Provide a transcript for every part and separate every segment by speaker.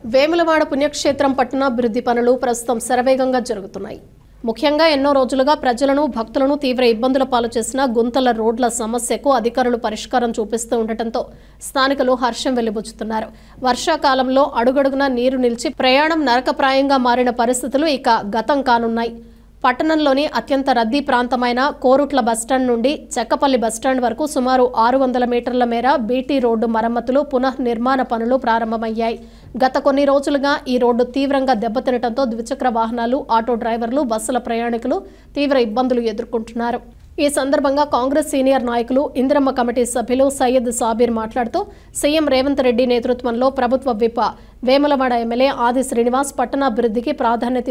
Speaker 1: వేములవాడ పుణ్యక్షేత్రం పట్టణాభివృద్ధి పనులు ప్రస్తుతం శరవేగంగా జరుగుతున్నాయి. ముఖ్యంగా ఎన్నో రోజులుగా ప్రజలను భక్తులను తీవ్ర ఇబ్బందుల పాలు చేసిన గుంతల రోడ్ల సమస్యకు అధికారులు పరిష్కారం చూపిస్తూ ఉండటంతో స్థానికులు హర్షం వెలిబుచ్చుతున్నారు. వర్షాకాలంలో అడుగడుగునా నీరు నిలిచి ప్రయాణం నరకప్రాయంగా మారిన పరిస్థితులు ఇక గతం కానున్నాయి. పట్టణంలోని అత్యంత రద్దీ ప్రాంతమైన కోరుట్ల బస్టాండ్ నుండి చెక్కపల్లి బస్టాండ్ వరకు సుమారు 600 మీటర్ల మేర బీటీ రోడ్డు మరమ్మతులు పునఃనిర్మాణ పనులు ప్రారంభమయ్యాయి. గత కొన్ని రోజులుగా ఈ రోడ్డు తీవ్రంగా దెబ్బతినడంతో ద్విచక్ర వాహనాలు, ఆటో డ్రైవర్లు, బస్సుల ప్రయాణికులు తీవ్ర ఇబ్బందులు ఎదుర్కొంటున్నారు. ఈ సందర్భంగా కాంగ్రెస్ సీనియర్ నాయకులు, ఇందిరమ్మ కమిటీ సభ్యులు సయ్యద్ సాబీర్ మాట్లాడుతూ సీఎం రేవంత్ రెడ్డి నేతృత్వంలో ప్రభుత్వ విప్ వేములవాడ ఎమ్మెల్యే ఆది శ్రీనివాస్ పట్టణాభివృద్ధికి ప్రాధాన్యత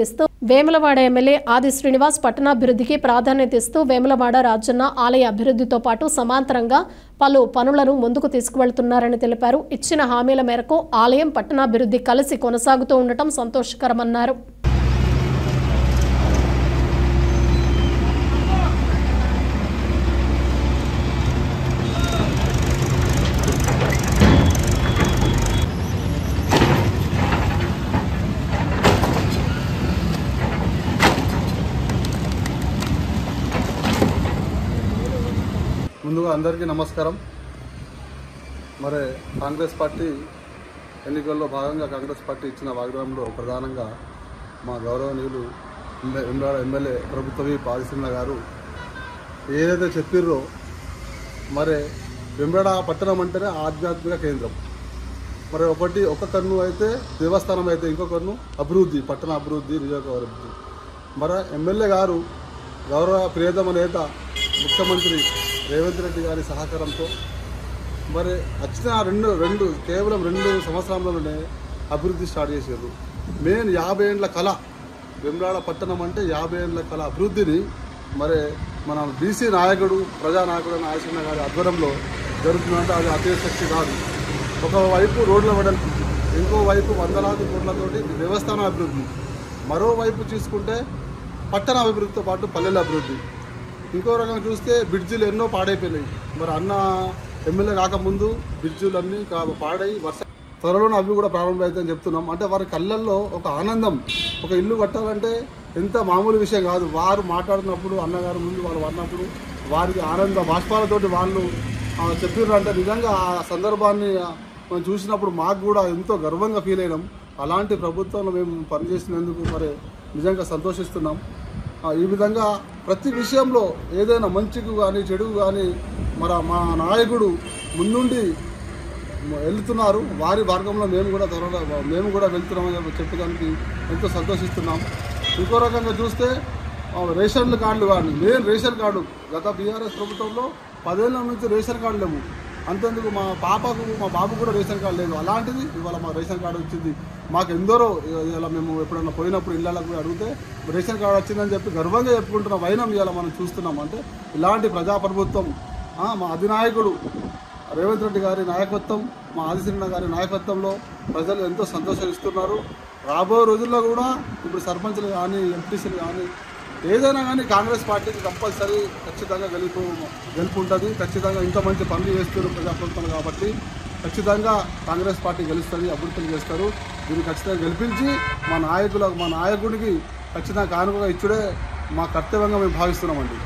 Speaker 1: ఇస్తూ వేములవాడ రాజన్న ఆలయ అభివృద్ధితో పాటు సమాంతరంగా పలు పనులను ముందుకు తీసుకువెళ్తున్నారని తెలిపారు. ఇచ్చిన హామీల మేరకు ఆలయం, పట్టణాభివృద్ధి కలిసి కొనసాగుతూ ఉండటం సంతోషకరమన్నారు.
Speaker 2: ముందుగా అందరికీ నమస్కారం. మరి కాంగ్రెస్ పార్టీ ఎన్నికల్లో భాగంగా కాంగ్రెస్ పార్టీ ఇచ్చిన వాగ్దానంలో ప్రధానంగా మా గౌరవనీయులు వేములవాడ ఎమ్మెల్యే ప్రభుత్వ విప్ ఆది శ్రీనివాస్ గారు ఏదైతే చెప్పిర్రో, మరి వేములవాడ పట్టణం అంటేనే ఆధ్యాత్మిక కేంద్రం. మరి ఒక కన్ను అయితే దేవస్థానం అయితే ఇంకో కన్ను అభివృద్ధి, పట్టణ అభివృద్ధి, నియోజకవర్గ అభివృద్ధి. మరి ఎమ్మెల్యే గారు గౌరవ ప్రియతమ నేత ముఖ్యమంత్రి రేవంత్ రెడ్డి గారి సహకారంతో మరి వచ్చిన కేవలం 2 సంవత్సరాల్లోనే అభివృద్ధి స్టార్ట్ చేశారు. మెయిన్ 50 ఏళ్ల కళ వేములవాడ పట్టణం అంటే 50 ఏళ్ల కళ అభివృద్ధిని మరి మన బీసీ నాయకుడు, ప్రజానాయకుడు అయిన ఆది శ్రీనివాస్ గారి ఆధ్వర్యంలో జరుగుతుందంటే అది అతిశక్తి కాదు. ఒకవైపు రోడ్ల వెడల్పు, ఇంకోవైపు వందలాది కోట్లతోటి దేవస్థాన అభివృద్ధి, మరోవైపు చూసుకుంటే పట్టణ అభివృద్ధితో పాటు పల్లెల అభివృద్ధి. ఇంకో రకంగా చూస్తే బ్రిడ్జిలు ఎన్నో పాడైపోయినాయి. మరి అన్న ఎమ్మెల్యే కాకముందు బ్రిడ్జిలన్నీ పాడై త్వరలోనే అవి కూడా ప్రారంభమవుతాయని చెప్తున్నాం. అంటే వారి కళ్ళల్లో ఒక ఆనందం. ఒక ఇల్లు కట్టాలంటే ఎంత మామూలు విషయం కాదు. వారు మాట్లాడుతున్నప్పుడు, అన్నగారు ముందు వాళ్ళు అన్నప్పుడు వారికి ఆనంద బాష్పాలతోటి వాళ్ళు చెప్పారు. అంటే నిజంగా ఆ సందర్భాన్ని మనం చూసినప్పుడు మాకు కూడా ఎంతో గర్వంగా ఫీల్ అయినాం. అలాంటి ప్రభుత్వంలో మేము పనిచేసినందుకు మరి నిజంగా సంతోషిస్తున్నాం. ఈ విధంగా ప్రతి విషయంలో ఏదైనా మంచికి కానీ చెడుకు కానీ మా నాయకుడు ముందుండి వెళ్తున్నారు. వారి మార్గంలో మేము కూడా వెళ్తున్నామని చెప్పడానికి ఎంతో సంతోషిస్తున్నాం. ఇంకో రకంగా చూస్తే రేషన్ కార్డులు కానీ, మెయిన్ రేషన్ కార్డు గత బీఆర్ఎస్ ప్రభుత్వంలో 10 ఏళ్ళ నుంచి రేషన్ కార్డు లేవు. అంతేందుకు మా బాబు కూడా రేషన్ కార్డు లేదు. అలాంటిది ఇవాళ మా రేషన్ కార్డు వచ్చింది. మాకు ఎందరో ఇలా మేము ఎప్పుడైనా పోయినప్పుడు ఇళ్ళకు అడిగితే రేషన్ కార్డు వచ్చిందని చెప్పి గర్వంగా చెప్పుకుంటున్న వైనం ఇవాళ మనం చూస్తున్నాం. అంటే ఇలాంటి ప్రజాప్రభుత్వం మా అధినాయకుడు రేవంత్ రెడ్డి గారి నాయకత్వం, మా ఆది శ్రీనివాస్ గారి నాయకత్వంలో ప్రజలు ఎంతో సంతోషిస్తున్నారు. రాబోయే రోజుల్లో కూడా ఇప్పుడు సర్పంచ్లు కానీ, ఎంపీసీలు కానీ ఏదైనా కానీ కాంగ్రెస్ పార్టీకి కంపల్సరీ ఖచ్చితంగా గెలుపు ఉంటుంది. ఖచ్చితంగా ఇంత మంచి పనులు చేస్తారు ప్రజాప్రభుత్వం కాబట్టి ఖచ్చితంగా కాంగ్రెస్ పార్టీ గెలుస్తుంది, అభివృద్ధులు చేస్తారు. దీన్ని ఖచ్చితంగా గెలిపించి మా నాయకుడికి ఖచ్చితంగా కానుకగా ఇచ్చుడే మా కర్తవ్యంగా మేము భావిస్తున్నామండి.